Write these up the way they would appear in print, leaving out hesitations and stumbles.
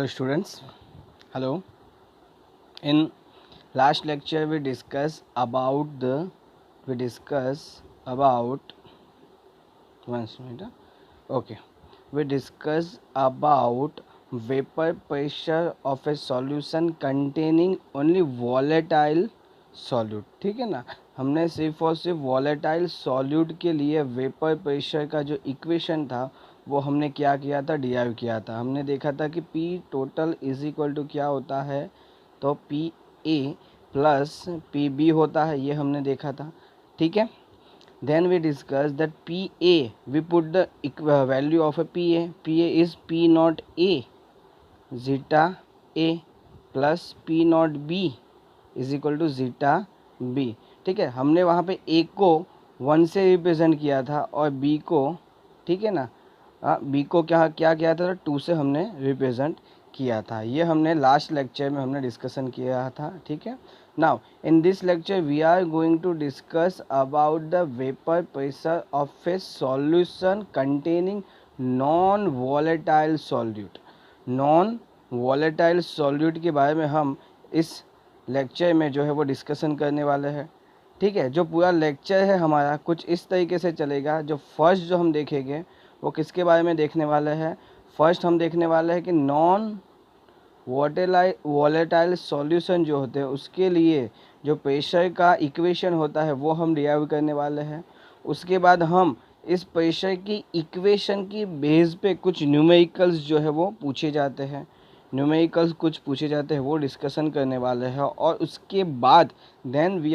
Hello students. Hello. In last lecture we discussed about one minute. Okay. We discussed about vapor pressure of a solution containing only volatile solute. ठीक है ना, हमने सिर्फ और सिर्फ volatile solute के लिए वेपर प्रेशर का जो इक्वेशन था वो हमने क्या किया था, डिराइव किया था। हमने देखा था कि P total is equal to क्या होता है, तो P A plus P B होता है, ये हमने देखा था। ठीक है, then we discuss that PA, we put the value of a PA is P naught A zeta A plus P naught B is equal to zeta B। ठीक है, हमने वहाँ पे A को 1 से रिप्रेजेंट किया था और B को, ठीक है ना, B को क्या क्या किया था, 2 से हमने रिप्रेजेंट किया था। ये हमने लास्ट लेक्चर में हमने डिस्कशन किया था। ठीक है, now in this lecture we are going to discuss about the vapor pressure of a solution containing non volatile solute। Non volatile solute के बारे में हम इस लेक्चर में जो है वो डिस्कशन करने वाले हैं। ठीक है, जो पूरा लेक्चर है हमारा कुछ इस तरीके से चलेगा। जो फर्स्ट जो हम देखेंगे वो किसके बारे में देखने वाले हैं, फर्स्ट हम देखने वाले हैं कि नॉन वॉलेटाइल सॉल्यूशन जो होते हैं उसके लिए जो प्रेशर का इक्वेशन होता है वो हम डिराइव करने वाले हैं। उसके बाद हम इस प्रेशर की इक्वेशन की बेस पे कुछ न्यूमेरिकल्स जो है वो पूछे जाते हैं, न्यूमेरिकल्स कुछ पूछे जाते हैं वो डिस्कशन करने वाले हैं। और उसके बाद then we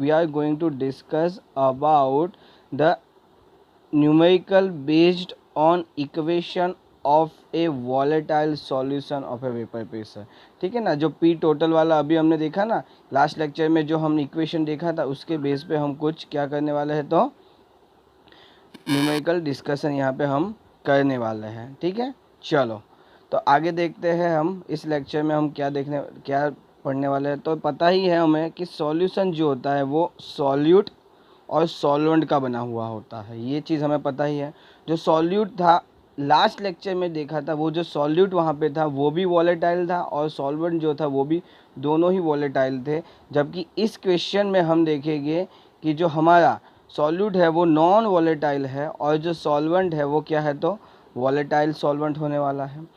are going to discuss about the numerical based on equation of a volatile solution of a vapour pressure. ठीक है ना, जो पी टोटल वाला अभी हमने देखा ना लास्ट लेक्चर में, जो हम इक्वेशन देखा था उसके बेस पे हम कुछ क्या करने वाले हैं, तो न्यूमेरिकल डिस्कशन यहाँ पे हम करने वाले हैं। ठीक है, चलो तो आगे देखते हैं हम इस लेक्चर में हम क्या पढ़ने वाले हैं। तो पता ही है हमें कि सॉल्यूशन जो होता है वो सॉल्यूट और सॉल्वेंट का बना हुआ होता है, ये चीज़ हमें पता ही है। जो सॉल्यूट था लास्ट लेक्चर में देखा था, वो जो सॉल्यूट वहाँ पे था वो भी वॉलेटाइल था और सॉल्वेंट जो था वो भी, दोनों ही वॉलेटाइल थे। जबकि इस क्वेश्चन में हम देखेंगे कि जो हमारा सॉल्यूट है वो नॉन वॉलेटाइल है और जो सॉल्वेंट है वो क्या है, तो वॉलेटाइल सॉल्वेंट होने वाला है।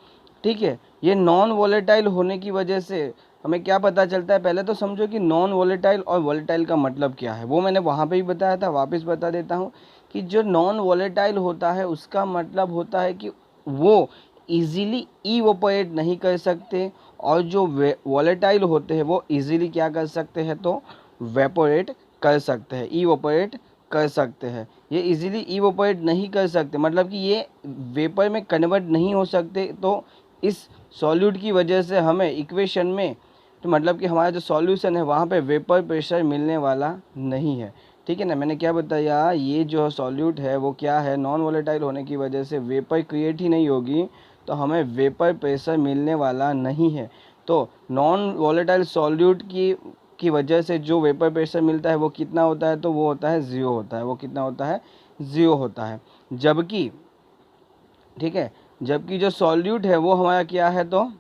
ठीक है, ये नॉन वॉलेटाइल होने की वजह से हमें क्या पता चलता है, पहले तो समझो कि नॉन वॉलेटाइल और वॉलेटाइल का मतलब क्या है, वो मैंने वहाँ पे ही बताया था, वापस बता देता हूँ कि जो नॉन वॉलेटाइल होता है उसका मतलब होता है कि वो इजीली इवोपरेट नहीं कर सकते, और जो वॉलेटाइल होते हैं वो इजीली क्या कर सकते हैं, तो वेपोरेट कर सकते हैं, इवोपरेट कर सकते हैं। ये इजीली इवोपरेट नहीं कर सकते, मतलब कि ये वेपर में कन्वर्ट नहीं हो सकते। तो इस सॉल्यूट की वजह से हमें इक्वेशन में, तो मतलब कि हमारा जो सॉल्यूशन है वहाँ पे वेपर प्रेशर मिलने वाला नहीं है। ठीक है ना, मैंने क्या बताया, ये जो सॉल्यूट है वो क्या है, नॉन वॉलेटाइल होने की वजह से वेपर क्रिएट ही नहीं होगी, तो हमें वेपर प्रेशर मिलने वाला नहीं है। तो नॉन वॉलेटाइल सॉल्यूट की वजह से जो वेपर प्रेशर मिलता है वो कितना होता है, तो वो होता है 0 होता है। वो कितना होता है, 0 होता है। जबकि, ठीक है, जबकि जो सॉल्यूट है वो हमारा क्या है, तो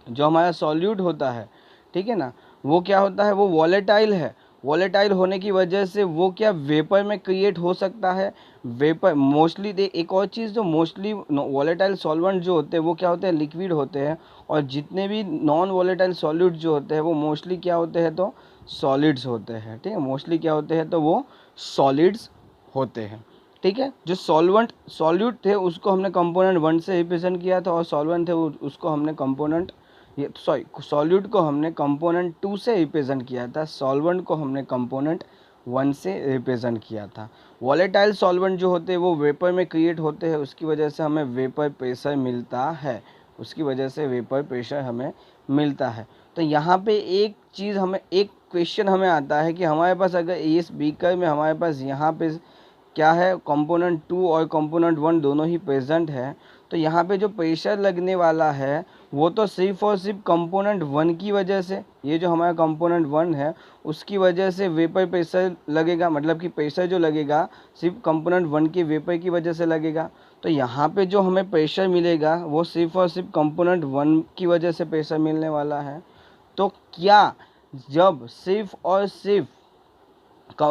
जो हमारा सॉल्यूट होता है, ठीक है ना, वो क्या होता है, वो वॉलेटाइल है। वॉलेटाइल होने की वजह से वो क्या वेपर में क्रिएट हो सकता है, वेपर मोस्टली एक और चीज़, जो मोस्टली वॉलेटाइल सॉल्वेंट जो होते हैं वो क्या होते हैं, लिक्विड होते हैं। और जितने भी नॉन वॉलेटाइल सॉल्यूट जो होते हैं वो मोस्टली क्या होते हैं, तो सॉलिड्स होते हैं। ठीक है, मोस्टली क्या होते हैं, तो वो सॉलिड्स होते हैं। ठीक है, जो सॉल्यूट थे उसको हमने कंपोनेंट 1 से रिप्रेजेंट किया था, और सॉल्वेंट थे उसको हमने कंपोनेंट, ये सॉल्यूट को हमने कंपोनेंट 2 से रिप्रेजेंट किया था, सॉल्वेंट को हमने कंपोनेंट 1 से रिप्रेजेंट किया था। वॉलेटाइल सॉल्वेंट जो होते हैं वो वेपर में क्रिएट होते हैं, उसकी वजह से हमें वेपर प्रेशर मिलता है, उसकी वजह से वेपर प्रेशर हमें मिलता है। तो यहाँ पे एक चीज़ हमें, एक क्वेश्चन हमें आता है कि हमारे पास अगर इस बीकर में हमारे पास यहाँ पे क्या है, कंपोनेंट 2 और कंपोनेंट 1 दोनों ही प्रेजेंट है, तो यहाँ पे जो प्रेशर लगने वाला है वो तो सिर्फ और सिर्फ कंपोनेंट 1 की वजह से, ये जो हमारा कंपोनेंट 1 है उसकी वजह से वेपर प्रेशर लगेगा, मतलब कि प्रेशर जो लगेगा सिर्फ कंपोनेंट 1 के वेपर की वजह से लगेगा। तो यहाँ पे जो हमें प्रेशर मिलेगा वो सिर्फ और सिर्फ कंपोनेंट 1 की वजह से प्रेशर मिलने वाला है। तो क्या जब सिर्फ और सिर्फ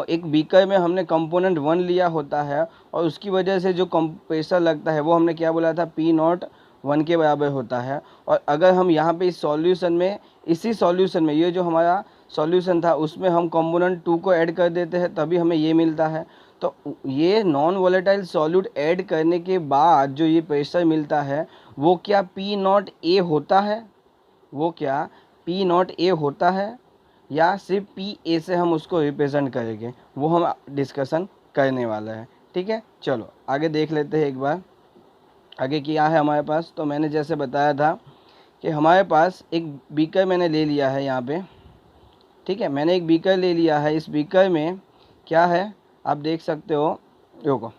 एक बीकर में हमने कंपोनेंट 1 लिया होता है और उसकी वजह से जो प्रेशर लगता है वो हमने क्या बोला था, पी नॉट 1 के बराबर होता है। और अगर हम यहाँ पे इस सॉल्यूशन में, इसी सॉल्यूशन में, ये जो हमारा सॉल्यूशन था उसमें हम कंपोनेंट 2 को ऐड कर देते हैं तभी हमें ये मिलता है। तो ये नॉन वोलेटाइल सॉल्यूट ऐड करने के बाद जो ये प्रेशर मिलता है वो क्या पी नॉट ए होता है, वो क्या पी नॉट ए होता है या सिर्फ पी ए से हम उसको रिप्रेजेंट करेंगे, वो हम डिस्कशन करने वाला है। ठीक है, चलो आगे देख लेते हैं एक बार आगे क्या है हमारे पास। तो मैंने जैसे बताया था कि हमारे पास एक बीकर मैंने ले लिया है यहाँ पे। ठीक है, मैंने एक बीकर ले लिया है, इस बीकर में क्या है आप देख सकते हो, देखो।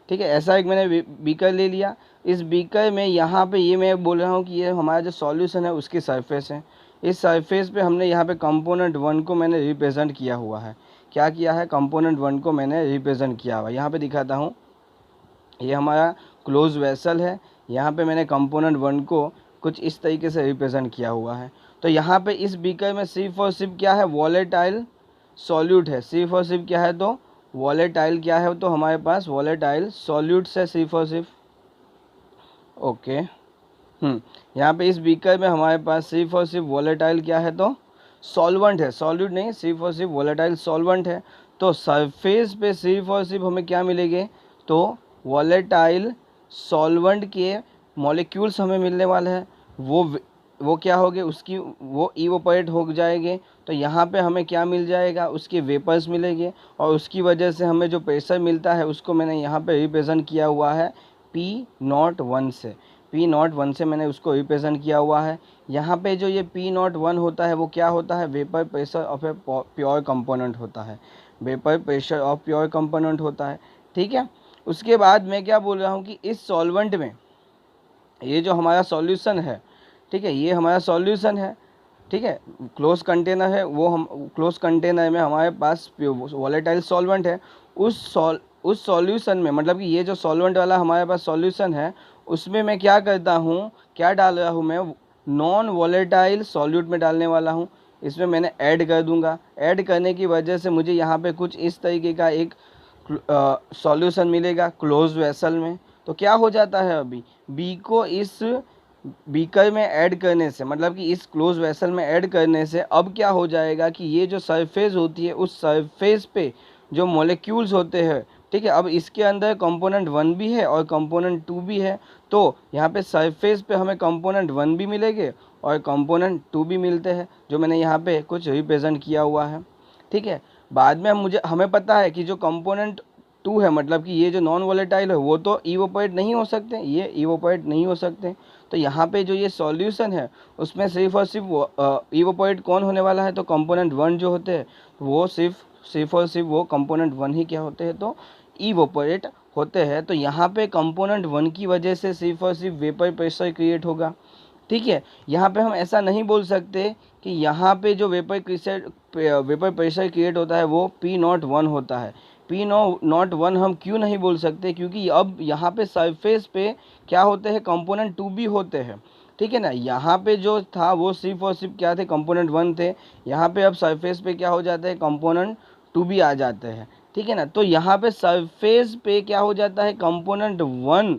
ठीक है, ऐसा एक मैंने बीकर ले लिया। इस बीकर में यहाँ पे ये मैं बोल रहा हूँ कि ये हमारा जो सॉल्यूशन है उसकी सरफेस है। इस सरफेस पे हमने यहाँ पे कंपोनेंट 1 को मैंने रिप्रेजेंट किया हुआ है। क्या किया है, कंपोनेंट 1 को मैंने रिप्रेजेंट किया हुआ है। यहाँ पे दिखाता हूँ, ये हमारा क्लोज वेसल है। यहाँ पे मैंने कंपोनेंट 1 को कुछ इस तरीके से रिप्रेजेंट किया हुआ है। तो यहाँ पे इस बीकर में सिर्फ और सिर्फ क्या है, वॉलेटाइल सॉल्यूट है। सिर्फ और सिर्फ क्या है, तो वॉलेटाइल क्या है, तो हमारे पास वॉलेटाइल सॉल्यूट्स है सिर्फ और सिर्फ। ओके, यहाँ पे इस बीकर में हमारे पास सिर्फ और सिर्फ वॉलेटाइल क्या है, तो सॉल्वेंट है, सॉल्यूट नहीं, सिर्फ और सिर्फ वॉलेटाइल सॉल्वेंट है। तो सरफेस पे सिर्फ और सिर्फ हमें क्या मिलेंगे, तो वॉलेटाइल सॉल्वेंट के मॉलिक्यूल्स हमें मिलने वाले हैं। वो क्या हो गए, उसकी वो इवोपरेट हो जाएंगे। तो यहाँ पे हमें क्या मिल जाएगा, उसके वेपर्स मिलेंगे और उसकी वजह से हमें जो प्रेशर मिलता है उसको मैंने यहाँ पे रिप्रेजेंट किया हुआ है पी नॉट 1 से। पी नॉट 1 से मैंने उसको रिप्रेजेंट किया हुआ है। यहाँ पे जो ये पी नॉट 1 होता है वो क्या होता है, vapour pressure of a pure component होता है। Vapour pressure of pure component होता है। ठीक है, उसके बाद मैं क्या बोल रहा हूँ कि इस सॉल्वेंट में ये जो हमारा सॉल्यूशन है, ठीक है, ये हमारा सॉल्यूशन है। ठीक है, क्लोज कंटेनर है, वो हम क्लोज कंटेनर में हमारे पास वॉलेटाइल सॉल्वेंट है। उस सॉल्यूशन में, मतलब कि ये जो सॉल्वेंट वाला हमारे पास सॉल्यूशन है उसमें मैं क्या करता हूँ, क्या डाल रहा हूँ, मैं नॉन वॉलेटाइल सॉल्यूट में डालने वाला हूँ। इसमें मैंने ऐड कर दूंगा। ऐड करने की वजह से मुझे यहाँ पे कुछ इस तरीके का एक सॉल्यूशन मिलेगा क्लोज वेसल में। तो क्या हो जाता है, अभी बी को इस बीकर में ऐड करने से, मतलब कि इस क्लोज वेसल में ऐड करने से अब क्या हो जाएगा कि ये जो सरफेस होती है उस सरफेस पे जो मॉलिक्यूल्स होते हैं, ठीक है, अब इसके अंदर कंपोनेंट 1 भी है और कंपोनेंट 2 भी है। तो यहाँ पे सरफेस पे हमें कंपोनेंट 1 भी मिलेंगे और कंपोनेंट 2 भी मिलते हैं, जो मैंने यहाँ पे कुछ रिप्रेजेंट किया हुआ है। ठीक है, बाद में हमें पता है कि जो कंपोनेंट 2 है, मतलब कि ये जो नॉन वोलेटाइल है वो तो इवोपोरेट नहीं हो सकते, ये इवोपोरेट नहीं हो सकते। तो यहाँ पे जो ये सॉल्यूशन है उसमें सिर्फ और सिर्फ इवोपोरेट कौन होने वाला है, तो कंपोनेंट 1 जो होते हैं वो सिर्फ और सिर्फ वो कंपोनेंट 1 ही क्या होते हैं, तो इवोपोरेट होते हैं। तो यहाँ पे कंपोनेंट 1 की वजह से सिर्फ और सिर्फ वेपर प्रेशर क्रिएट होगा। ठीक है, यहाँ पे हम ऐसा नहीं बोल सकते कि यहाँ पे जो वेपर प्रेशर क्रिएट होता है वो पी नॉट 1 होता है। पी नॉट 1 हम क्यों नहीं बोल सकते, क्योंकि अब यहाँ पे सरफेस पे क्या होते हैं, कंपोनेंट 2 भी होते हैं। ठीक है ना, यहाँ पे जो था वो सिर्फ और सिर्फ क्या थे, कंपोनेंट 1 थे। यहाँ पे अब सरफेस पे क्या हो जाते हैं, कंपोनेंट 2 भी आ जाते हैं। ठीक है ना, तो यहाँ पे सरफेस पे क्या हो जाता है, component 1,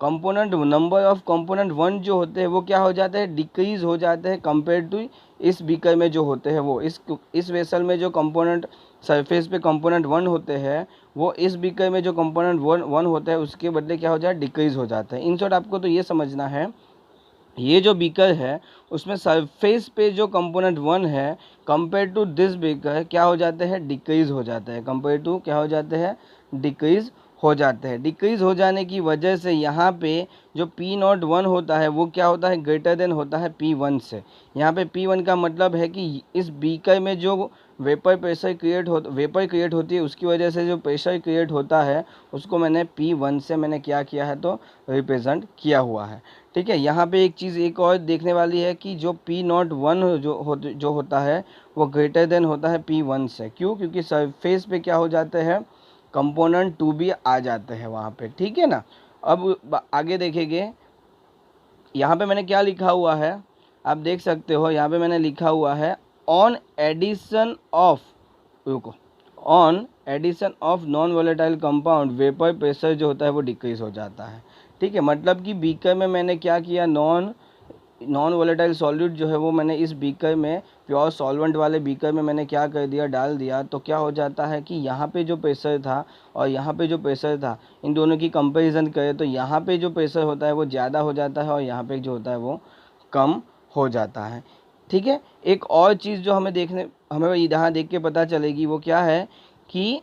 component number of component 1 जो होते हैं वो क्या हो जाते हैं, डिक्रीज हो जाते हैं कंपेयर टू इस बीकर में जो होते हैं। वो इस वेसल में जो कंपोनेंट सरफेस पे कंपोनेंट 1 होते हैं वो इस बीकर में जो कंपोनेंट 1 होता है उसके बदले क्या हो जाए, डिक्रीज हो जाता है। इन शॉर्ट आपको तो ये समझना है, ये जो बीकर है उसमें सरफेस पे जो कंपोनेंट 1 है कंपेयर टू दिस बीकर क्या हो जाते हैं, डिक्रीज हो जाता है। कंपेयर टू क्या हो जाते हैं, डिक्रीज हो जाते हैं। डिक्रीज हो जाने की वजह से यहाँ पे जो पी नॉट 1 होता है वो क्या होता है, ग्रेटर देन होता है पी 1 से। यहाँ पे पी 1 का मतलब है कि इस बीकर में जो वेपर क्रिएट होती है उसकी वजह से जो प्रेशर क्रिएट होता है उसको मैंने पी 1 से मैंने क्या किया है, तो रिप्रेजेंट किया हुआ है। ठीक है, यहाँ पे एक चीज़ एक और देखने वाली है कि जो पी नॉट 1 जो होता है वो ग्रेटर देन होता है पी 1 से। क्यों, क्योंकि सरफेस पे क्या हो जाते हैं, कंपोनेंट 2 भी आ जाते हैं वहाँ पे। ठीक है ना, अब आगे देखेंगे, यहाँ पे मैंने क्या लिखा हुआ है, आप देख सकते हो यहाँ पे मैंने लिखा हुआ है ऑन एडिशन ऑफ, रुको, on addition of non volatile compound vapour pressure जो होता है वो डिक्रीज हो जाता है। ठीक है, मतलब कि बीकर में मैंने क्या किया, नॉन वोलेटाइल सॉल्यूट जो है वो मैंने इस बीकर में, प्योर सॉल्वेंट वाले बीकर में मैंने क्या कर दिया, डाल दिया। तो क्या हो जाता है कि यहाँ पे जो प्रेशर था और यहाँ पे जो प्रेशर था, इन दोनों की कंपैरिजन करें तो यहाँ पे जो प्रेशर होता है वो ज़्यादा हो जाता है और यहाँ पे जो होता है वो कम हो जाता है। ठीक है, एक और चीज़ जो हमें यहाँ देख के पता चलेगी वो क्या है कि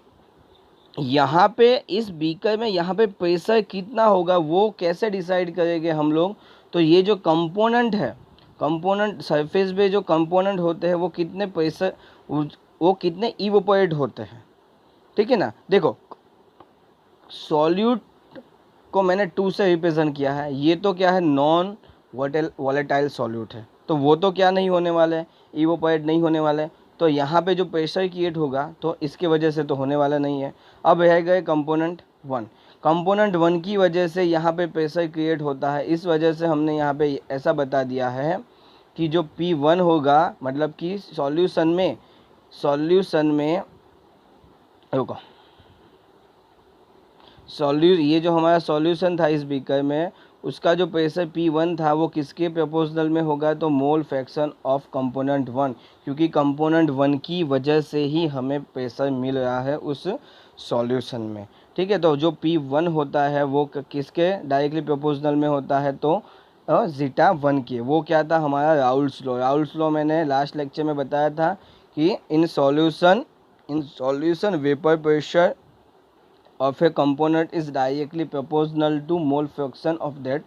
यहाँ पे इस बीकर में यहाँ पे प्रेशर कितना होगा वो कैसे डिसाइड करेंगे हम लोग। तो ये जो कंपोनेंट है, कंपोनेंट सरफेस पे जो कंपोनेंट होते हैं वो कितने प्रेशर, वो कितने इवोपोरेट होते हैं। ठीक है ना, देखो सॉल्यूट को मैंने 2 से रिप्रेजेंट किया है, ये तो क्या है, नॉन वोलेटाइल सॉल्यूट है, तो वो तो क्या नहीं होने वाले हैं, इवोपोरेट नहीं होने वाले। तो यहाँ पे जो प्रेशर क्रिएट होगा तो इसके वजह से तो होने वाला नहीं है। अब रह गए कंपोनेंट 1, कंपोनेंट 1 की वजह से यहाँ पे प्रेशर क्रिएट होता है। इस वजह से हमने यहाँ पे ऐसा बता दिया है कि जो P1 होगा, मतलब कि सॉल्यूशन में रुको, ये जो हमारा सॉल्यूशन था इस बीकर में, उसका जो प्रेशर P1 था वो किसके प्रोपोर्शनल में होगा, तो मोल फ्रैक्शन ऑफ कंपोनेंट 1, क्योंकि कंपोनेंट 1 की वजह से ही हमें प्रेशर मिल रहा है उस सॉल्यूशन में। ठीक है, तो जो P1 होता है वो किसके डायरेक्टली प्रोपोर्शनल में होता है, तो जीटा 1 के। वो क्या था हमारा राउल्स लॉ मैंने लास्ट लेक्चर में बताया था कि in solution vapour pressure of a component is directly proportional to mole fraction of that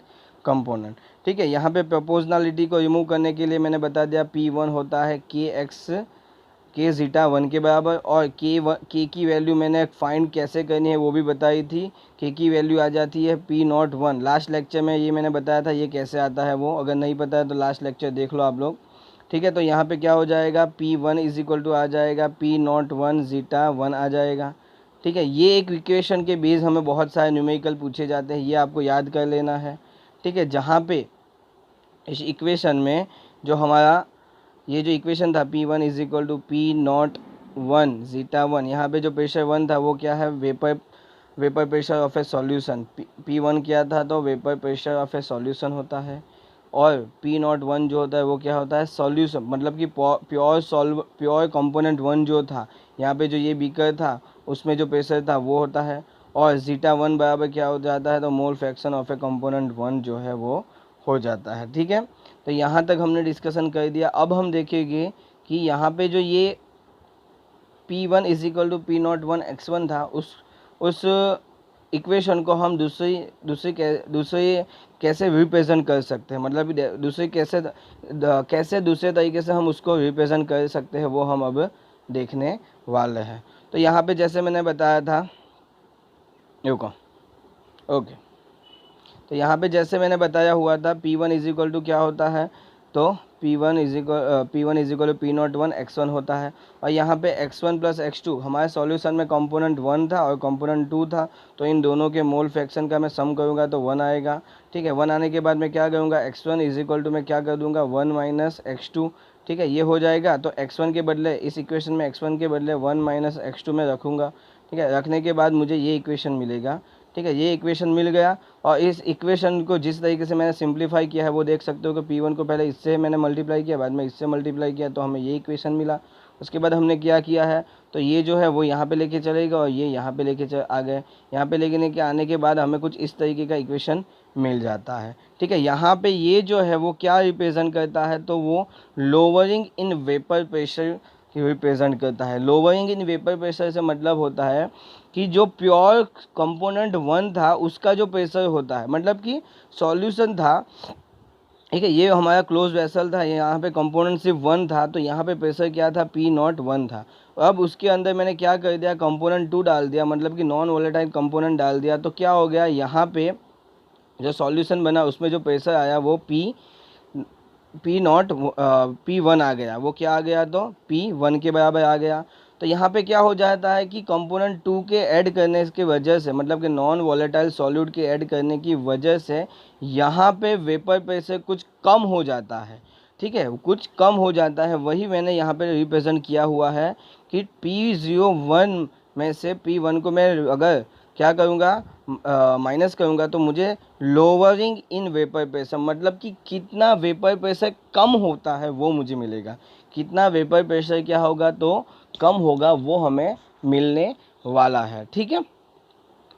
component। ठीक है, यहाँ पे प्रोपोर्शनलिटी को रिमूव करने के लिए मैंने बता दिया P1 होता है के जीटा 1 के बराबर, और के की वैल्यू मैंने फाइंड कैसे करनी है वो भी बताई थी। के की वैल्यू आ जाती है P01। लास्ट लेक्चर में ये मैंने बताया था ये कैसे आता है, वो अगर नहीं पता है तो लास्ट लेक्चर देख लो आप लोग। ठीक है, तो यहाँ पे क्या हो जाएगा, P1 इज इक्वल टू आ जाएगा P01 जीटा 1 आ जाएगा। ठीक है, ये एक इक्वेशन के बेस हमें बहुत सारे न्यूमेरिकल पूछे जाते हैं, ये आपको याद कर लेना है। ठीक है, जहाँ पे इस इक्वेशन में जो हमारा ये जो इक्वेशन था P1 is equal to P01 zeta 1, यहाँ पे जो प्रेशर 1 था वो क्या है, vapour pressure of A solution. P1 क्या था, तो vapour pressure of A solution होता है, और P01 जो होता है वो क्या होता है, सॉल्यूशन, मतलब कि प्योर कंपोनेंट 1 जो था, यहाँ पे जो ये बीकर था उसमें जो प्रेशर था वो होता है, और जीटा 1 बराबर क्या हो जाता है, तो मोल फ्रैक्शन ऑफ ए कंपोनेंट 1 जो है वो हो जाता है। ठीक है, तो यहाँ तक हमने डिस्कशन कर दिया। अब हम देखेंगे कि यहाँ पे जो ये P1 is equal to P01 x1 था, उस इक्वेशन को हम दूसरे कैसे रिप्रेजेंट कर सकते हैं, मतलब कैसे दूसरे तरीके से हम उसको रिप्रेजेंट कर सकते हैं वो हम अब देखने वाले हैं। तो यहाँ पे जैसे मैंने बताया था, रुको, ओके, तो यहाँ पे जैसे मैंने बताया हुआ था P1 इज इक्वल टू क्या होता है, तो P1 is equal to P01 x1 होता है, और यहाँ पे x1 प्लस x2 हमारे सॉल्यूशन में कंपोनेंट 1 था और कंपोनेंट 2 था, तो इन दोनों के मोल फ्रैक्शन का मैं सम करूँगा तो 1 आएगा। ठीक है, 1 आने के बाद मैं क्या करूँगा, x1 इज इक्वल टू मैं क्या कर दूँगा 1 माइनस x2। ठीक है, ये हो जाएगा, तो x1 के बदले इस इक्वेशन में x1 के बदले 1 माइनस x2 में रखूँगा। ठीक है, रखने के बाद मुझे ये इक्वेशन मिलेगा। ठीक है, ये इक्वेशन मिल गया, और इस इक्वेशन को जिस तरीके से मैंने सिंप्लीफाई किया है वो देख सकते हो कि P1 को पहले इससे मैंने मल्टीप्लाई किया, बाद में इससे मल्टीप्लाई किया, तो हमें ये इक्वेशन मिला। उसके बाद हमने क्या किया है, तो ये जो है वो यहाँ पे लेके चलेगा और ये यहाँ पे लेके आ गए। यहाँ पे लेके आने के बाद हमें कुछ इस तरीके का इक्वेशन मिल जाता है। ठीक है, यहाँ पे ये जो है वो क्या रिप्रेजेंट करता है, तो वो lowering in vapour pressure represent करता है। लोअरिंग इन वेपर प्रेशर से मतलब होता है कि जो प्योर कंपोनेंट 1 था उसका जो प्रेशर होता है, मतलब कि सॉल्यूशन था, ठीक है, ये हमारा क्लोज वेसल था, यहाँ पे कंपोनेंट सिर्फ 1 था, तो यहाँ पे प्रेशर क्या था, P01 था। अब उसके अंदर मैंने क्या कर दिया, कंपोनेंट 2 डाल दिया, मतलब कि नॉन वोलेटाइल कंपोनेंट डाल दिया, तो क्या हो गया, यहाँ पे जो सॉल्यूशन बना उसमें जो प्रेशर आया वो P1 आ गया, वो क्या आ गया, तो P1 के बराबर आ गया। तो यहाँ पे क्या हो जाता है कि कंपोनेंट 2 के ऐड करने की वजह से, मतलब कि नॉन वॉलेटाइल सॉल्यूट के ऐड करने की वजह से यहाँ पे वेपर प्रेशर कुछ कम हो जाता है, ठीक है, कुछ कम हो जाता है। वही मैंने यहाँ पे रिप्रेजेंट किया हुआ है कि P01 में से P1 को मैं अगर क्या करूँगा, माइनस करूँगा, तो मुझे लोअरिंग इन वेपर प्रेशर, मतलब कि कितना वेपर प्रेशर कम होता है वो मुझे मिलेगा। कितना वेपर प्रेशर क्या होगा तो कम होगा, वो हमें मिलने वाला है, ठीक है।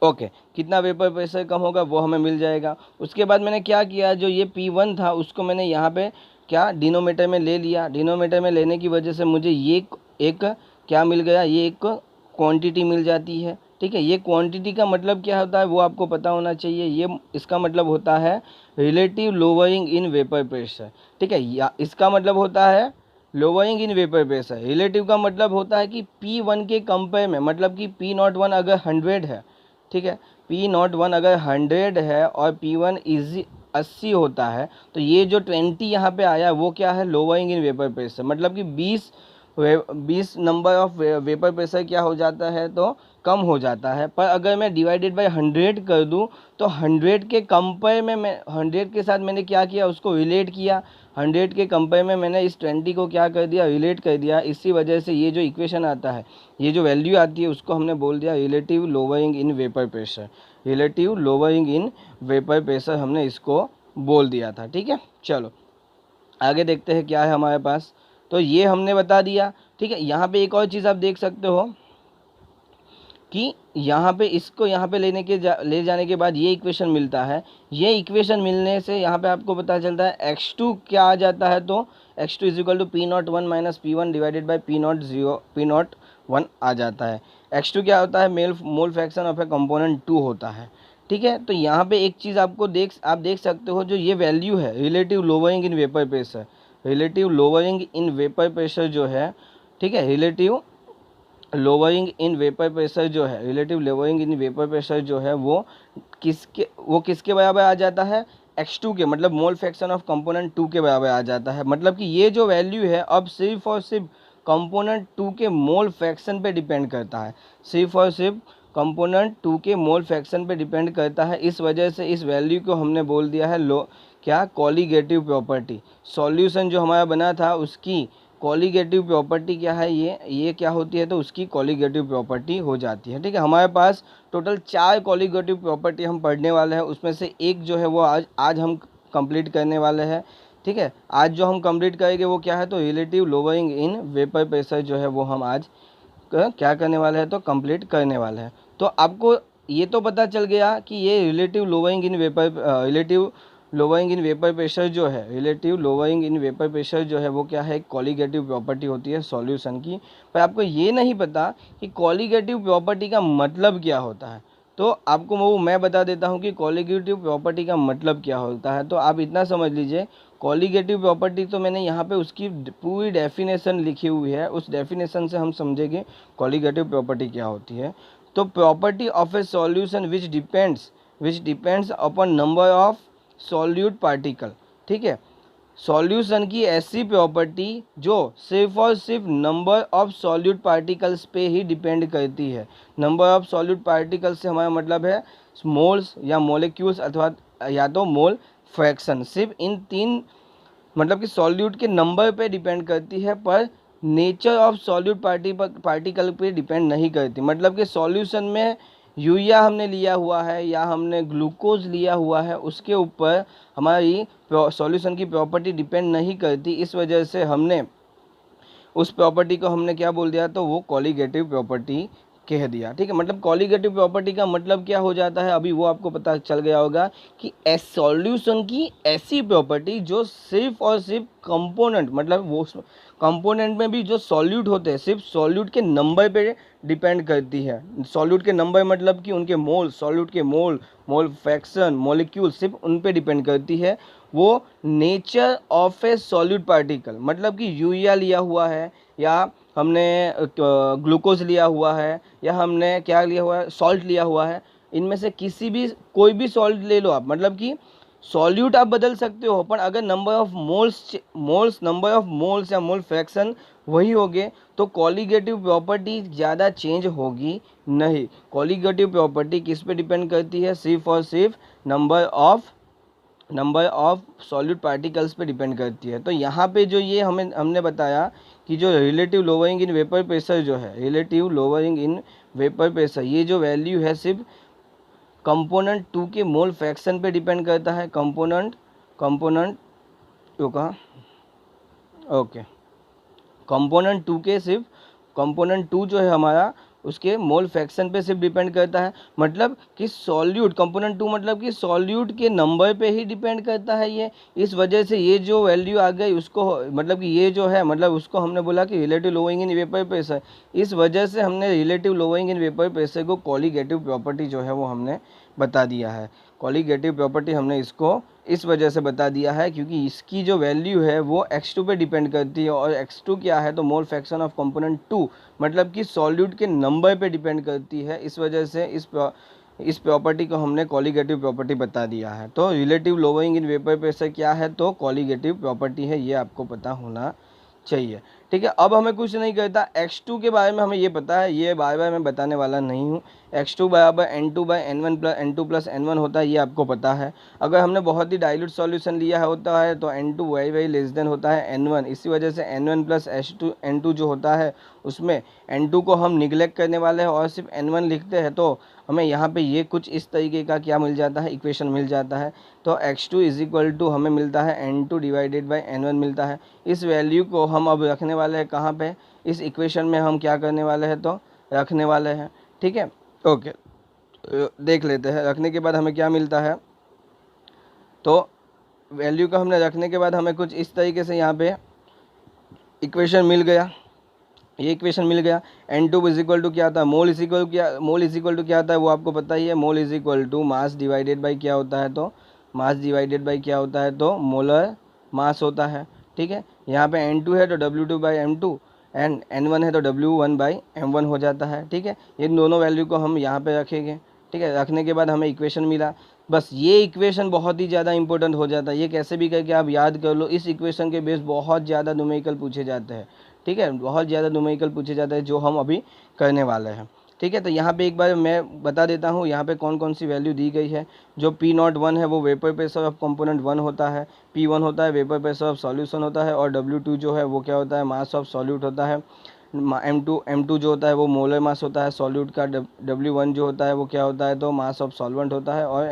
ओके, कितना वेपर प्रेशर कम होगा वो हमें मिल जाएगा। उसके बाद मैंने क्या किया, जो ये P1 था उसको मैंने यहाँ पे क्या डिनोमीटर में ले लिया। डिनोमीटर में लेने की वजह से मुझे ये एक क्या मिल गया, ये एक क्वांटिटी मिल जाती है, ठीक है। ये क्वांटिटी का मतलब क्या होता है वो आपको पता होना चाहिए। ये इसका मतलब होता है relative lowering in vapour pressure, ठीक है। या इसका मतलब होता है lowering in vapour pressure. Relative का मतलब होता है कि P1 के कंपेयर में, मतलब कि P01 अगर 100 है, ठीक है, P01 अगर 100 है और P1 इजी 80 होता है, तो ये जो 20 यहाँ पे आया वो क्या है, लोअरिंग इन वेपर प्रेशर, मतलब कि 20 नंबर ऑफ वेपर प्रेशर क्या हो जाता है तो कम हो जाता है। पर अगर मैं डिवाइडेड बाय 100 कर दूं तो 100 के कंपेयर में मैं 100 के साथ मैंने क्या किया, उसको रिलेट किया। 100 के कंपेयर में मैंने इस 20 को क्या कर दिया, रिलेट कर दिया। इसी वजह से ये जो इक्वेशन आता है, ये जो वैल्यू आती है, उसको हमने बोल दिया relative lowering in vapour pressure. Relative lowering in vapour pressure हमने इसको बोल दिया था, ठीक है। चलो आगे देखते हैं क्या है हमारे पास। तो ये हमने बता दिया, ठीक है। यहाँ पे एक और चीज़ आप देख सकते हो कि यहाँ पे इसको यहाँ पे ले जाने के बाद ये इक्वेशन मिलता है। ये इक्वेशन मिलने से यहाँ पे आपको पता चलता है x2 क्या आ जाता है, तो x2 is equal to P01 minus P1 divided by P01 आ जाता है। x2 क्या होता है, mole fraction of a component 2 होता है, ठीक है। तो यहाँ पे एक चीज़ आप देख सकते हो, जो ये वैल्यू है relative lowering in vapour pressure, relative lowering in vapour pressure जो है, ठीक है, relative lowering in vapour pressure जो है, relative lowering in vapour pressure जो है वो किसके बराबर आ जाता है, x2 के, मतलब मोल फ्रैक्शन ऑफ कंपोनेंट 2 के बराबर आ जाता है। मतलब कि ये जो वैल्यू है अब सिर्फ और सिर्फ कंपोनेंट 2 के मोल फ्रैक्शन पे डिपेंड करता है, सिर्फ और सिर्फ कंपोनेंट 2 के मोल फ्रैक्शन पे डिपेंड करता है। इस वजह से इस वैल्यू को हमने बोल दिया है क्या, कॉलीगेटिव प्रॉपर्टी। सॉल्यूशन जो हमारा बना था उसकी कॉलीगेटिव प्रॉपर्टी क्या है, ये क्या होती है, तो उसकी कॉलीगेटिव प्रॉपर्टी हो जाती है, ठीक है। हमारे पास टोटल 4 कॉलीगेटिव प्रॉपर्टी हम पढ़ने वाले हैं, उसमें से एक जो है वो आज हम कंप्लीट करने वाले हैं, ठीक है। आज जो हम कंप्लीट करेंगे वो क्या है, तो relative lowering in vapour pressure जो है वो हम आज क्या करने वाले हैं, तो कंप्लीट करने वाले हैं। तो आपको ये तो पता चल गया कि ये relative lowering in vapour pressure जो है, relative lowering in vapour pressure जो है वो क्या है, कॉलीगेटिव प्रॉपर्टी होती है सॉल्यूशन की। पर आपको ये नहीं पता कि कॉलीगेटिव प्रॉपर्टी का मतलब क्या होता है। तो आपको वो मैं बता देता हूँ कि कॉलीगेटिव प्रॉपर्टी का मतलब क्या होता है। तो आप इतना समझ लीजिए, कॉलीगेटिव प्रॉपर्टी तो मैंने यहाँ पे उसकी पूरी डेफिनेशन लिखी हुई है, उस डेफिनेशन से हम समझेंगे कॉलीगेटिव प्रॉपर्टी क्या होती है। तो property of A solution which depends upon number of solute particle, ठीक है। सॉल्यूशन की ऐसी प्रॉपर्टी जो सिर्फ और सिर्फ नंबर ऑफ सॉल्यूट पार्टिकल्स पे ही डिपेंड करती है। नंबर ऑफ सॉल्यूट पार्टिकल्स से हमारा मतलब है मोल्स या मोलिक्यूल्स अथवा या तो मोल फ्रैक्शन। सिर्फ इन तीन मतलब कि सॉल्यूट के नंबर पे डिपेंड करती है, पर नेचर ऑफ सॉल्यूट पार्टिकल पे डिपेंड नहीं करती। मतलब कि सॉल्यूशन में यूरिया हमने लिया हुआ है या हमने ग्लूकोज लिया हुआ है, उसके ऊपर हमारी सॉल्यूशन की प्रॉपर्टी डिपेंड नहीं करती। इस वजह से हमने उस प्रॉपर्टी को हमने क्या बोल दिया, तो वो कॉलीगेटिव प्रॉपर्टी कह दिया, ठीक है। मतलब कॉलीगेटिव प्रॉपर्टी का मतलब क्या हो जाता है, अभी वो आपको पता चल गया होगा कि सॉल्यूशन की ऐसी प्रॉपर्टी जो सिर्फ और सिर्फ कंपोनेंट, मतलब वो कंपोनेंट में भी जो सॉल्यूट होते हैं सिर्फ सॉल्यूट के नंबर पे डिपेंड करती है। सॉल्यूट के नंबर मतलब कि उनके मोल, सॉल्यूट के मोल फ्रैक्शन, मॉलिक्यूल सिर्फ उन पे डिपेंड करती है। वो nature of A solute particle, मतलब कि यूरिया लिया हुआ है या हमने ग्लूकोज लिया हुआ है या हमने क्या लिया हुआ है, सॉल्ट लिया हुआ है, इनमें से कोई भी सॉल्ट ले लो आप, मतलब कि सॉल्यूट आप बदल सकते हो, पर अगर नंबर ऑफ मोल्स या मोल फ्रैक्शन वही होगे तो कॉलीगेटिव प्रॉपर्टी ज़्यादा चेंज होगी नहीं। कॉलीगेटिव प्रॉपर्टी किस पे डिपेंड करती है? सिर्फ और सिर्फ नंबर ऑफ सॉल्यूट पार्टिकल्स पे डिपेंड करती है। तो यहाँ पे जो ये हमने बताया कि जो relative lowering in vapour pressure जो है, relative lowering in vapour pressure, ये जो वैल्यू है सिर्फ कंपोनेंट 2 के मोल फ्रैक्शन पे डिपेंड करता है। कंपोनेंट 2 का, ओके, कंपोनेंट 2 के सिर्फ कंपोनेंट 2 जो है हमारा, उसके मोल फ्रैक्शन पे सिर्फ डिपेंड करता है। मतलब कि सॉल्यूट कंपोनेंट 2 मतलब कि सॉल्यूट के नंबर पे ही डिपेंड करता है ये। इस वजह से ये जो वैल्यू आ गई उसको, मतलब कि ये जो है, मतलब उसको हमने बोला कि relative lowering in vapour pressure. इस वजह से हमने relative lowering in vapour pressure को कॉलीगेटिव प्रॉपर्टी जो है वो हमने बता दिया है। कॉलीगेटिव प्रॉपर्टी हमने इसको इस वजह से बता दिया है क्योंकि इसकी जो वैल्यू है वो x2 पे डिपेंड करती है, और x2 क्या है? तो मोल फ्रैक्शन ऑफ कंपोनेंट 2, मतलब कि सॉल्यूट के नंबर पे डिपेंड करती है। इस वजह से इस प्रॉपर्टी को हमने कॉलीगेटिव प्रॉपर्टी बता दिया है। तो relative lowering in vapour pressure क्या है? तो कॉलीगेटिव प्रॉपर्टी है, ये आपको पता होना चाहिए। ठीक है, अब हमें कुछ नहीं करता। x2 के बारे में हमें ये पता है, ये बार बार मैं बताने वाला नहीं हूँ। x2 बराबर n2/n1 प्लस n2+n1 होता है, ये आपको पता है। अगर हमने बहुत ही डाइल्यूट सॉल्यूशन लिया होता है तो n2 वेरी लेस देन होता है n1। इसी वजह से n1 प्लस n2 जो होता है उसमें n2 को हम निगलेक्ट करने वाले हैं और सिर्फ n1 लिखते हैं, तो हमें यहाँ पे ये कुछ इस तरीके का क्या मिल जाता है? इक्वेशन मिल जाता है। तो x2 इज इक्वल टू हमें मिलता है n2 डिवाइडेड बाई n1 मिलता है। इस वैल्यू को हम अब रखने वाले हैं कहाँ पे? इस इक्वेशन में हम क्या करने वाले हैं? तो रखने वाले हैं। ठीक है, ओके, देख लेते हैं रखने के बाद हमें क्या मिलता है। तो वैल्यू को हमने रखने के बाद हमें कुछ इस तरीके से यहाँ पे इक्वेशन मिल गया। ये इक्वेशन मिल गया। n2 इज इक्वल टू क्या होता है? मोल इज इक्वल टू क्या होता है वो आपको पता ही है। Mole is equal to mass divided by क्या होता है? तो मास डिवाइडेड बाई क्या होता है? तो मोलर मास होता है। ठीक है, यहाँ पे n2 है तो W2/m2 एंड n1 है तो W1/m1 हो जाता है। ठीक है, ये दोनों वैल्यू को हम यहाँ पे रखेंगे। ठीक है, रखने के बाद हमें इक्वेशन मिला। बस ये इक्वेशन बहुत ही ज़्यादा इंपॉर्टेंट हो जाता है, ये कैसे भी करके आप याद कर लो। इस इक्वेशन के बेस बहुत ज़्यादा न्यूमेरिकल पूछे जाते हैं। ठीक है, बहुत ज़्यादा न्यूमेरिकल पूछे जाते हैं जो हम अभी करने वाले हैं। ठीक है, तो यहाँ पे एक बार मैं बता देता हूँ यहाँ पे कौन कौन सी वैल्यू दी गई है। जो P01 है वो वेपर प्रेशर ऑफ कंपोनेंट 1 होता है, P1 होता है वेपर प्रेशर ऑफ सॉल्यूशन होता है, और W2 जो है वो क्या होता है? मास ऑफ सॉल्यूट होता है। M2 जो होता है वो मोलर मास होता है सॉल्यूट का। W1 जो होता है वो क्या होता है? तो मास ऑफ सॉल्वेंट होता है। और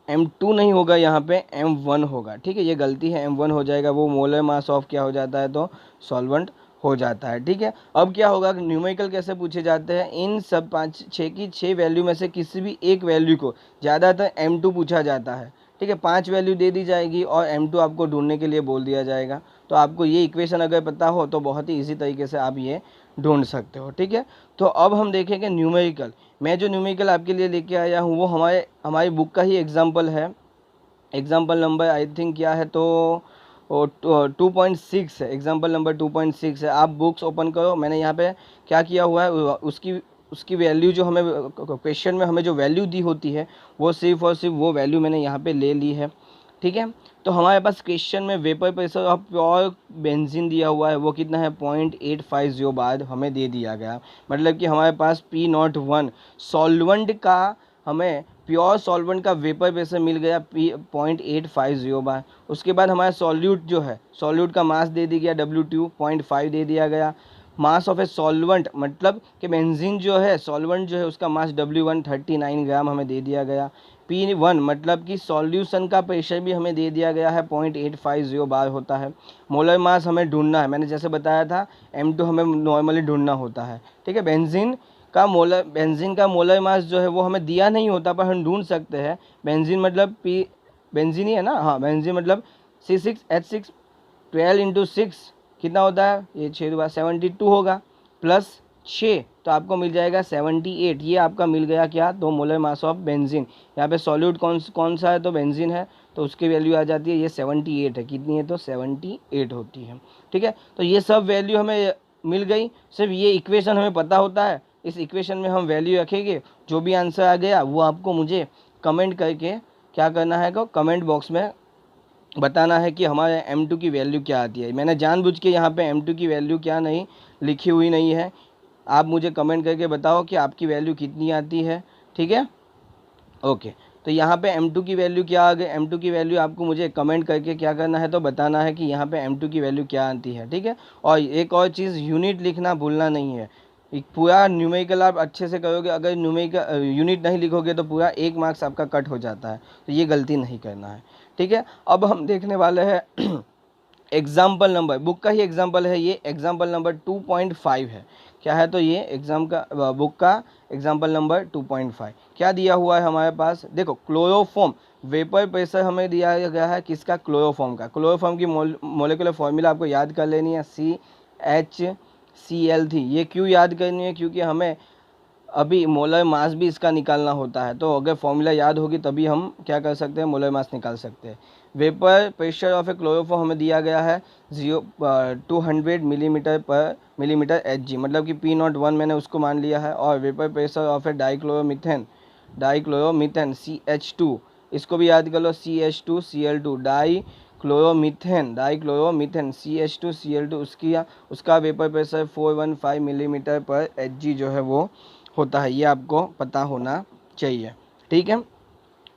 M2 नहीं होगा यहाँ पे, M1 होगा। ठीक है, ये गलती है, M1 हो जाएगा, वो मोलर मास ऑफ क्या हो जाता है? तो सॉल्वेंट हो जाता है। ठीक है, अब क्या होगा? न्यूमेरिकल कैसे पूछे जाते हैं? इन सब 5-6 की 6 वैल्यू में से किसी भी एक वैल्यू को ज़्यादातर M2 पूछा जाता है। ठीक है, 5 वैल्यू दे दी जाएगी और M2 आपको ढूंढने के लिए बोल दिया जाएगा। तो आपको ये इक्वेशन अगर पता हो तो बहुत ही इजी तरीके से आप ये ढूंढ सकते हो। ठीक है, तो अब हम देखेंगे न्यूमेरिकल। मैं जो न्यूमेरिकल आपके लिए लेके आया हूँ वो हमारी बुक का ही एग्जाम्पल है। एग्जाम्पल नंबर आई थिंक क्या है? तो 2.6 है, एग्जाम्पल नंबर 2.6 है। आप बुक्स ओपन करो, मैंने यहाँ पे क्या किया हुआ है उसकी वैल्यू जो हमें क्वेश्चन में हमें जो वैल्यू दी होती है वो सिर्फ और सिर्फ वो वैल्यू मैंने यहाँ पे ले ली है। ठीक है, तो हमारे पास क्वेश्चन में vapour pressure of pure benzene दिया हुआ है, वो कितना है? 0.850 बार हमें दे दिया गया। मतलब कि हमारे पास P01 सॉल्वेंट का, हमें प्योर सॉल्वेंट का वेपर प्रेशर मिल गया 0.850 बार। उसके बाद हमारा सॉल्यूट जो है, सॉल्यूट का मास दे दिया गया W2 0.5 दे दिया गया। मास ऑफ ए सॉल्वेंट मतलब कि बेंजीन जो है, सॉल्वेंट जो है उसका मास W1 39 ग्राम हमें दे दिया गया। P1 मतलब कि सॉल्यूशन का प्रेशर भी हमें दे दिया गया है, 0.850 बार होता है। मोलर मास हमें ढूंढना है, मैंने जैसे बताया था M2 हमें नॉर्मली ढूंढना होता है। ठीक है, बेंजीन का मोलर मास जो है वो हमें दिया नहीं होता पर हम ढूंढ सकते हैं। बेंजीन मतलब बेंजीन ही है ना? हाँ, बेंजीन मतलब C6H6 12 × 6 कितना होता है? ये 6 72 होगा, प्लस 6 तो आपको मिल जाएगा 78। ये आपका मिल गया क्या? तो मोलर मास ऑफ बेंजीन। यहाँ पे सॉल्यूट कौन सा है? तो बेंजीन है, तो उसकी वैल्यू आ जाती है, ये 78 है। कितनी है? तो 78 होती है। ठीक है, तो ये सब वैल्यू हमें मिल गई। सिर्फ ये इक्वेशन हमें पता होता है, इस इक्वेशन में हम वैल्यू रखेंगे, जो भी आंसर आ गया वो आपको मुझे कमेंट करके क्या करना है को कमेंट बॉक्स में बताना है कि हमारे M2 की वैल्यू क्या आती है। मैंने जानबूझ के यहाँ पे M2 की वैल्यू क्या नहीं लिखी हुई नहीं है, आप मुझे कमेंट करके बताओ कि आपकी वैल्यू कितनी आती है, ठीक है। ओके, तो यहाँ पे M2 की वैल्यू क्या आ गई, M2 की वैल्यू आपको मुझे कमेंट करके क्या करना है तो बताना है कि यहाँ पे M2 की वैल्यू क्या आती है, ठीक है। और एक और चीज़, यूनिट लिखना भूलना नहीं है। एक पूरा न्यूमेरिकल आप अच्छे से करोगे, अगर न्यूमेरिकल यूनिट नहीं लिखोगे तो पूरा 1 मार्क्स आपका कट हो जाता है, तो ये गलती नहीं करना है, ठीक है। अब हम देखने वाले हैं एग्जाम्पल नंबर, बुक का ही एग्जाम्पल है ये, एग्जाम्पल नंबर 2.5 है। क्या है तो ये एग्जाम का बुक का एग्जाम्पल नंबर 2.5 क्या दिया हुआ है हमारे पास, देखो क्लोरोफॉर्म वेपर प्रेशर हमें दिया गया है, किसका, क्लोरोफॉर्म का। क्लोरोफॉर्म की मोलिकुलर फॉर्मूला आपको याद कर लेनी है, CHCl3। ये क्यों याद करनी है, क्योंकि हमें अभी मोलर मास भी इसका निकालना होता है, तो अगर फॉर्मूला याद होगी तभी हम क्या कर सकते हैं, मोलर मास निकाल सकते हैं। Vapour pressure of A chloroform हमें दिया गया है 200 मिलीमीटर Hg, मतलब कि P01 मैंने उसको मान लिया है। और vapour pressure of A dichloromethane CH2, इसको भी याद कर लो, CH2Cl2 डाइक्लोरोमीथेन CH2Cl2, उसका वेपर प्रेशर 415 मिलीमीटर पर Hg जो है वो होता है, ये आपको पता होना चाहिए, ठीक है।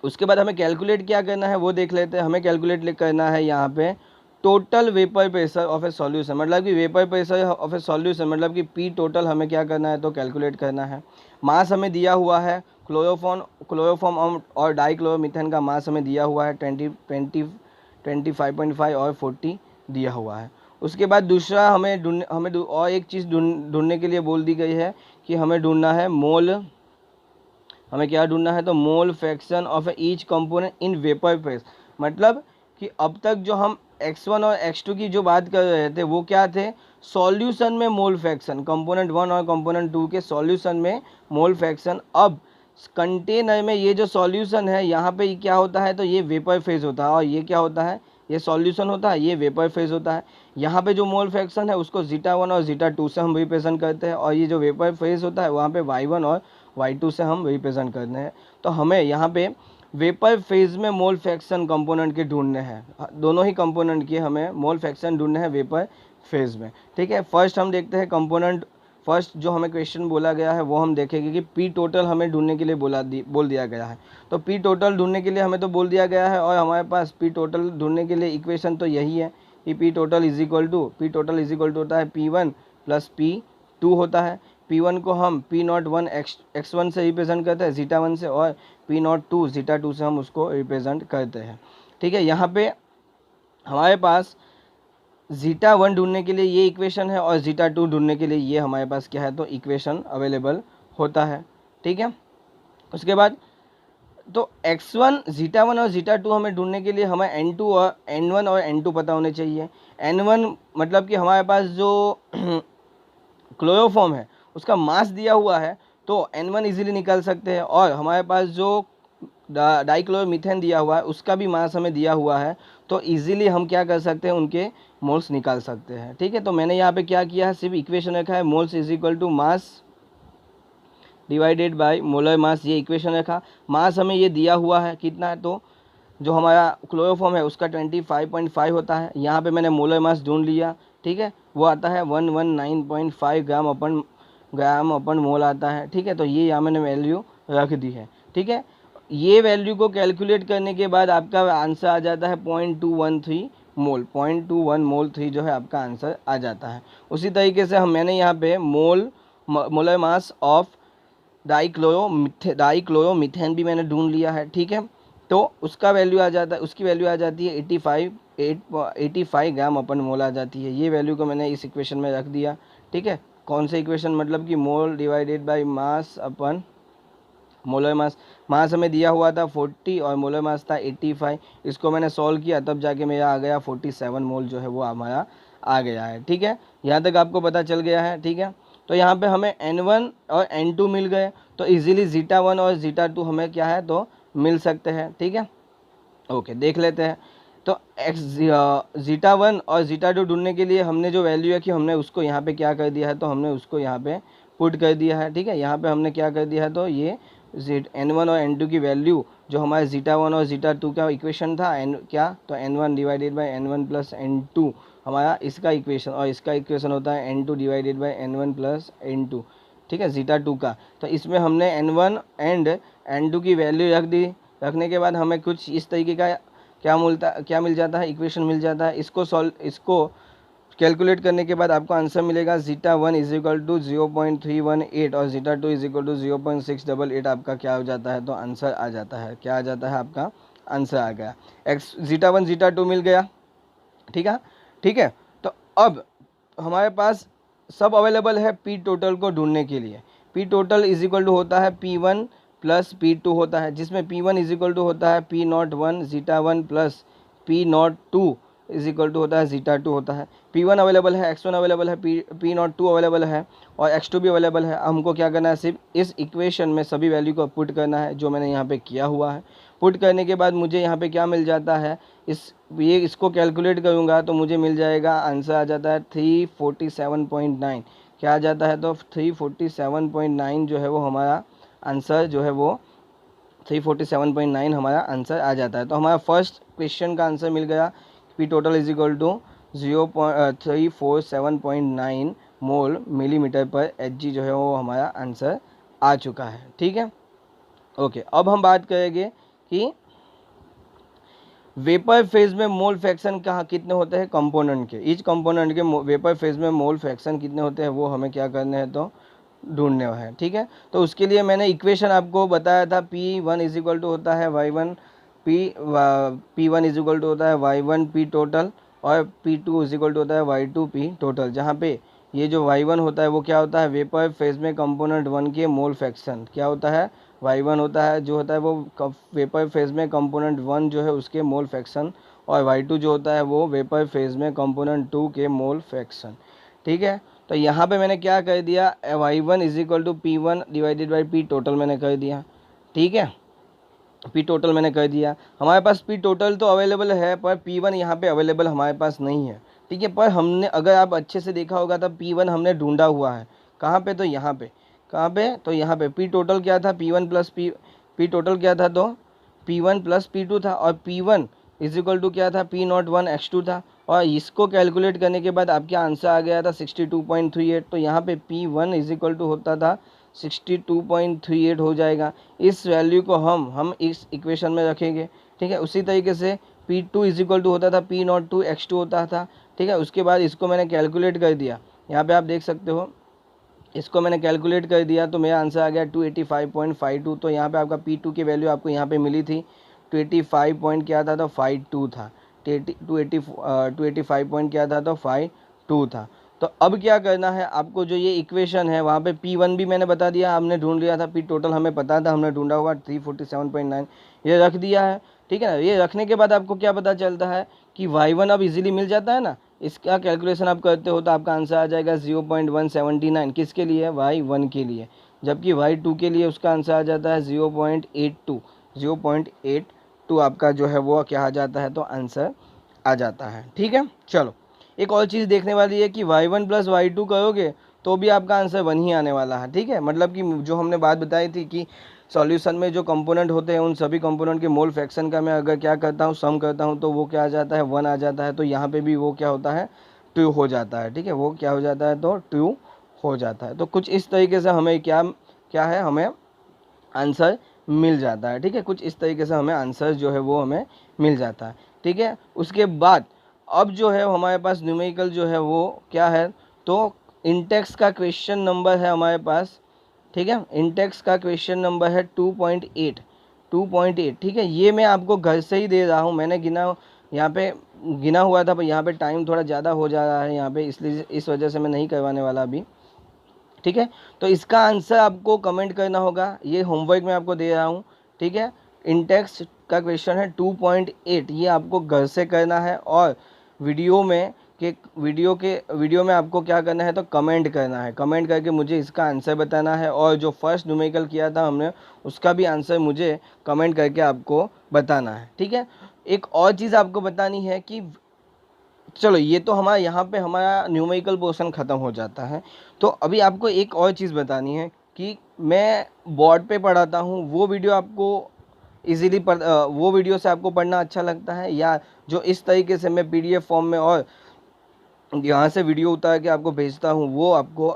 उसके बाद हमें कैलकुलेट क्या करना है वो देख लेते हैं। हमें कैलकुलेट करना है यहाँ पे total vapour pressure of A solution, मतलब कि vapour pressure of A solution मतलब कि P टोटल हमें क्या करना है तो कैलकुलेट करना है। मास हमें दिया हुआ है, क्लोरोफॉर्म और डाइक्लोरोमीथेन का मास हमें दिया हुआ है 25.5 और 40 दिया हुआ है। उसके बाद दूसरा हमें और एक चीज़ ढूंढने के लिए बोल दी गई है कि हमें ढूंढना है हमें क्या ढूंढना है तो मोल fraction of each component in vapour phase, मतलब कि अब तक जो हम x1 और x2 की जो बात कर रहे थे वो क्या थे, सॉल्यूशन में मोल फ्रैक्शन, कंपोनेंट 1 और कंपोनेंट 2 के सॉल्यूशन में मोल फ्रैक्शन। अब कंटेनर में ये जो सॉल्यूशन है यहाँ पे क्या होता है तो ये वेपर फेज होता है, और ये क्या होता है, ये सॉल्यूशन होता है, ये वेपर फेज होता है। यहाँ पे जो मोल फ्रैक्शन है उसको zeta1 और zeta2 से हम रिप्रेजेंट करते हैं, और ये जो वेपर फेज होता है वहाँ पे y1 और y2 से हम रिप्रेजेंट करते हैं। तो हमें यहाँ पे वेपर फेज में मोल फ्रैक्शन कंपोनेंट के ढूंढने हैं, दोनों ही कंपोनेंट के हमें मोल फ्रैक्शन ढूंढने हैं वेपर फेज में, ठीक है। फर्स्ट हम देखते हैं कंपोनेंट, फर्स्ट जो हमें क्वेश्चन बोला गया है वो हम देखेंगे कि P टोटल हमें ढूंढने के लिए बोल दिया गया है। तो P टोटल ढूंढने के लिए हमें तो बोल दिया गया है, और हमारे पास P टोटल ढूंढने के लिए इक्वेशन तो यही है कि P total is equal to होता है P1 प्लस P2 होता है। P1 को हम P01 x1 से रिप्रेजेंट करते हैं zeta1 से, और P02 zeta2 से हम उसको रिप्रेजेंट करते हैं, ठीक है। यहाँ पे हमारे पास zeta1 ढूंढने के लिए ये इक्वेशन है, और zeta2 ढूंढने के लिए ये हमारे पास क्या है तो इक्वेशन अवेलेबल होता है, ठीक है। उसके बाद तो x1 zeta1 और zeta2 हमें ढूंढने के लिए हमें n2 और n1 और n2 पता होने चाहिए। n1 मतलब कि हमारे पास जो क्लोरोफॉर्म है उसका मास दिया हुआ है तो n1 इजीली निकाल सकते हैं, और हमारे पास जो डाइक्लोरोमीथेन दिया हुआ है उसका भी मास हमें दिया हुआ है, तो इजीली हम क्या कर सकते हैं उनके मोल्स निकाल सकते हैं, ठीक है। तो मैंने यहाँ पे क्या किया है, सिर्फ इक्वेशन रखा है, moles is equal to mass divided by molar mass, ये इक्वेशन रखा। मास हमें ये दिया हुआ है कितना है तो जो हमारा क्लोरोफॉर्म है उसका 25.5 होता है, यहाँ पे मैंने मोलर मास ढूंढ लिया, ठीक है, वो आता है 119.5 ग्राम अपन मोल आता है, ठीक है। तो ये यहाँ मैंने वैल्यू रख दी है, ठीक है। ये वैल्यू को कैलकुलेट करने के बाद आपका आंसर आ जाता है 0.213 मोल, 0.21 मोल 3 जो है आपका आंसर आ जाता है। उसी तरीके से मैंने यहाँ पे मोलर मास ऑफ डाइक्लोरोमीथेन भी मैंने ढूंढ लिया है, ठीक है। तो उसकी वैल्यू आ जाती है 85 ग्राम अपन मोल आ जाती है। ये वैल्यू को मैंने इस इक्वेशन में रख दिया, ठीक है। कौन सा इक्वेशन, मतलब कि मोल divided by mass upon molar mass हमें दिया हुआ था 40 और मोलर मास था 85। इसको मैंने सॉल्व किया तब जाके मेरा आ गया 47 मोल जो है वो हमारा आ गया है, ठीक है। यहाँ तक आपको पता चल गया है, ठीक है। तो यहाँ पे हमें n1 और n2 मिल गए, तो इजीली zeta1 और zeta2 हमें क्या है तो मिल सकते हैं, ठीक है। ओके, देख लेते हैं। तो zeta1 और zeta2 ढूंढने के लिए हमने जो वैल्यू है कि हमने उसको यहाँ पे क्या कर दिया है तो हमने उसको यहाँ पे पुट कर दिया है, ठीक है। यहाँ पे हमने क्या कर दिया है तो ये n1 और n2 की वैल्यू जो हमारे ज़ीटा 1 और ज़ीटा 2 का इक्वेशन था एन क्या, तो n1 divided by n1 plus n2 हमारा इसका इक्वेशन, और इसका इक्वेशन होता है n2 divided by n1 plus n2, ठीक है, ज़ीटा 2 का। तो इसमें हमने n1 एंड n2 की वैल्यू रख दी। रखने के बाद हमें कुछ इस तरीके का क्या मिल जाता है, इक्वेशन मिल जाता है। इसको कैलकुलेट करने के बाद आपको आंसर मिलेगा ज़ीटा 1 इज इक्वल टू 0.318 और ज़ीटा 2 इज इक्वल टू 0.688। आपका क्या हो जाता है, तो आंसर आ जाता है, क्या आ जाता है, आपका आंसर आ गया। ज़ीटा 1 ज़ीटा 2 मिल गया, ठीक है, ठीक है। तो अब हमारे पास सब अवेलेबल है पी टोटल को ढूंढने के लिए। P total is equal to होता है P1 प्लस P2 होता है, जिसमें P1 इज इक्वल टू होता है P01 zeta 1 plus P02 is equal to होता है ज़ीटा 2 होता है। P1 अवेलेबल है, X1 अवेलेबल है, P02 अवेलेबल है और X2 भी अवेलेबल है। हमको क्या करना है, सिर्फ इस इक्वेशन में सभी वैल्यू को पुट करना है, जो मैंने यहाँ पे किया हुआ है। पुट करने के बाद मुझे यहाँ पे क्या मिल जाता है, इसको कैलकुलेट करूँगा तो मुझे मिल जाएगा, आंसर आ जाता है 347.9। क्या आ जाता है, तो 347.9 जो है वो हमारा आंसर जो है वो 347.9 हमारा आंसर आ जाता है। तो हमारा फर्स्ट क्वेश्चन का आंसर मिल गया, P total is equal to 347.9 mole millimetre पर Hg जो है वो हमारा आंसर आ चुका है, ठीक है, ओके। अब हम बात करेंगे कि वेपर फेज में मोल फ्रैक्शन कहाँ कितने होते हैं कंपोनेंट के, ईच कंपोनेंट के वेपर फेज में मोल फ्रैक्शन कितने होते हैं वो हमें क्या करने हैं, तो ढूंढने हैं, ठीक है। तो उसके लिए मैंने इक्वेशन आपको बताया था, P1 इज इक्वल टू होता है y1 P1 is equal to होता है y1 P टोटल और P2 इज इक्वल टू होता है y2 P टोटल, जहाँ पे ये जो y1 होता है वो क्या होता है, वेपर फेज में कंपोनेंट 1 के मोल फ्रैक्शन क्या होता है, y1 होता है, जो होता है वो वेपर फेज में कंपोनेंट 1 जो है उसके मोल फ्रैक्शन, और y2 जो होता है वो वेपर फेज में कंपोनेंट 2 के मोल फ्रैक्शन, ठीक है। तो यहाँ पे मैंने क्या कर दिया, y1 is equal to P1 divided by P total मैंने कर दिया, ठीक है, P टोटल मैंने कर दिया। हमारे पास P टोटल तो अवेलेबल है, पर P1 यहाँ पे अवेलेबल हमारे पास नहीं है, ठीक है। पर हमने, अगर आप अच्छे से देखा होगा तो P1 हमने ढूंढा हुआ है, कहाँ पे, तो यहाँ पे, कहाँ पे, तो यहाँ पे P टोटल क्या था, P1 प्लस P टोटल क्या था, तो P1 प्लस P2 था, और P1 इज इक्वल टू क्या था, P01 X2 था, और इसको कैलकुलेट करने के बाद आपका आंसर आ गया था 62.38। तो यहाँ पे P1 इज इक्वल टू होता था 62.38 हो जाएगा। इस वैल्यू को हम इस इक्वेशन में रखेंगे, ठीक है। उसी तरीके से P2 इज इक्वल टू होता था P02 X2 होता था, ठीक है। उसके बाद इसको मैंने कैलकुलेट कर दिया, यहाँ पे आप देख सकते हो, इसको मैंने कैलकुलेट कर दिया तो मेरा आंसर आ गया 285.52। तो यहाँ पे आपका P2 की वैल्यू आपको यहाँ पे मिली थी 285 पॉइंट क्या था, तो 52 था, 285 पॉइंट क्या था, तो 52 था। तो अब क्या करना है आपको, जो ये इक्वेशन है वहाँ पे P1 भी मैंने बता दिया, हमने ढूंढ लिया था, P टोटल हमें पता था, हमने ढूंढा हुआ 347.9 ये रख दिया है, ठीक है ना। ये रखने के बाद आपको क्या पता चलता है कि y1 अब इजीली मिल जाता है ना, इसका कैलकुलेशन आप करते हो तो आपका आंसर आ जाएगा 0.179 किसके लिए, y1 के लिए, जबकि y2 के लिए उसका आंसर आ जाता है 0.82 आपका जो है वो क्या आ जाता है, तो आंसर आ जाता है, ठीक है। चलो एक और चीज़ देखने वाली है कि y1 प्लस y2 करोगे तो भी आपका आंसर 1 ही आने वाला है, ठीक है। मतलब कि जो हमने बात बताई थी कि सॉल्यूशन में जो कंपोनेंट होते हैं उन सभी कंपोनेंट के मोल फ्रैक्शन का मैं अगर क्या करता हूँ, सम करता हूँ, तो वो क्या आ जाता है, 1 आ जाता है। तो यहाँ पे भी वो क्या होता है, 2 हो जाता है, ठीक है, वो क्या हो जाता है, तो 2 हो जाता है। तो कुछ इस तरीके से हमें क्या क्या है, हमें आंसर मिल जाता है, ठीक है, कुछ इस तरीके से हमें आंसर जो है वो हमें मिल जाता है, ठीक है। उसके बाद अब जो है हमारे पास न्यूमेरिकल जो है वो क्या है, तो इंटेक्स का क्वेश्चन नंबर है हमारे पास, ठीक है। इंटेक्स का क्वेश्चन नंबर है 2.8, ठीक है। ये मैं आपको घर से ही दे रहा हूँ, मैंने गिना यहाँ पे गिना हुआ था, पर यहाँ पे टाइम थोड़ा ज़्यादा हो जा रहा है यहाँ पे, इसलिए इस वजह से मैं नहीं करवाने वाला अभी, ठीक है। तो इसका आंसर आपको कमेंट करना होगा, ये होमवर्क में आपको दे रहा हूँ, ठीक है। इंटेक्स का क्वेश्चन है 2.8, ये आपको घर से करना है, और वीडियो में आपको क्या करना है, तो कमेंट करना है, कमेंट करके मुझे इसका आंसर बताना है, और जो फर्स्ट न्यूमेरिकल किया था हमने उसका भी आंसर मुझे कमेंट करके आपको बताना है, ठीक है। एक और चीज़ आपको बतानी है कि चलो ये तो हमारा यहाँ पे हमारा न्यूमेरिकल पोर्शन ख़त्म हो जाता है। तो अभी आपको एक और चीज़ बतानी है कि मैं बोर्ड पे पढ़ाता हूँ, वो वीडियो आपको इजीली वो वीडियो से आपको पढ़ना अच्छा लगता है, या जो इस तरीके से मैं PDF फॉर्म में और यहाँ से वीडियो उतार के आपको भेजता हूँ, वो आपको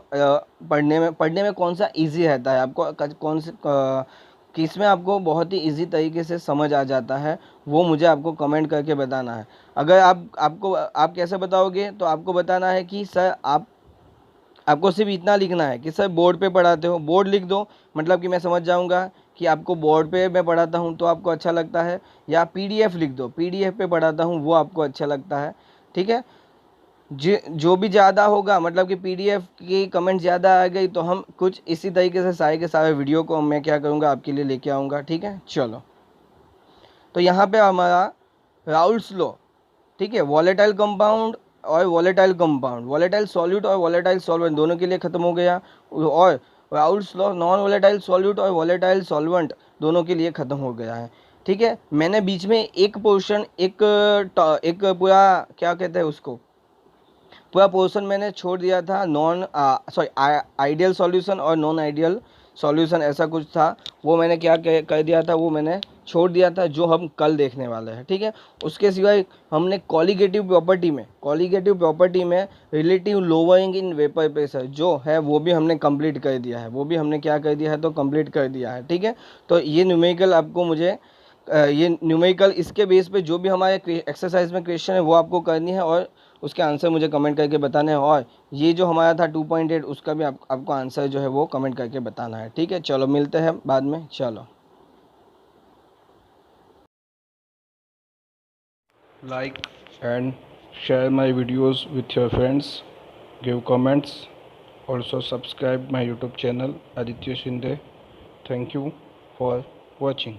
पढ़ने में कौन सा इजी रहता है, आपको कौन से किस में आपको बहुत ही इजी तरीके से समझ आ जाता है, वो मुझे आपको कमेंट करके बताना है। अगर आप कैसे बताओगे, तो आपको बताना है कि सर आपको सिर्फ इतना लिखना है कि सर बोर्ड पे पढ़ाते हो, बोर्ड लिख दो, मतलब कि मैं समझ जाऊंगा कि आपको बोर्ड पे मैं पढ़ाता हूँ तो आपको अच्छा लगता है, या PDF लिख दो, PDF पे पढ़ाता हूँ वो आपको अच्छा लगता है। ठीक है, जो भी ज़्यादा होगा, मतलब कि PDF की कमेंट ज़्यादा आ गई, तो हम कुछ इसी तरीके से सारे के सारे वीडियो को मैं क्या करूँगा, आपके लिए लेके आऊँगा। ठीक है, चलो। तो यहाँ पे हमारा राउल्स लॉ, ठीक है, वॉलेटाइल कंपाउंड और वॉलेटाइल सॉल्यूट और वॉलेटाइल सॉल्वेंट दोनों के लिए ख़त्म हो गया, और Raoult's law non volatile solute और वॉलेटाइल सॉल्वेंट दोनों के लिए ख़त्म हो गया है। ठीक है, मैंने बीच में एक पोर्शन एक पूरा क्या कहते हैं उसको, पूरा पोर्शन मैंने छोड़ दिया था, आइडियल सॉल्यूशन और नॉन आइडियल सॉल्यूशन, ऐसा कुछ था, वो मैंने क्या कर दिया था, वो मैंने छोड़ दिया था, जो हम कल देखने वाले हैं। ठीक है, उसके सिवाय हमने कॉलिगेटिव प्रॉपर्टी में relative lowering in vapour pressure जो है वो भी हमने कंप्लीट कर दिया है, वो भी हमने क्या कर दिया है, तो कंप्लीट कर दिया है। ठीक है, तो ये न्यूमेरिकल आपको मुझे ये न्यूमेरिकल इसके बेस पे जो भी हमारे एक्सरसाइज में क्वेश्चन है वो आपको करनी है, और उसके आंसर मुझे कमेंट करके बताने हैं, और ये जो हमारा था 2.8 उसका भी आपको आंसर जो है वो कमेंट करके बताना है। ठीक है, चलो मिलते हैं बाद में, चलो। Like and share my videos with your friends, give comments, also subscribe my YouTube channel Aditya Shinde. Thank you for watching.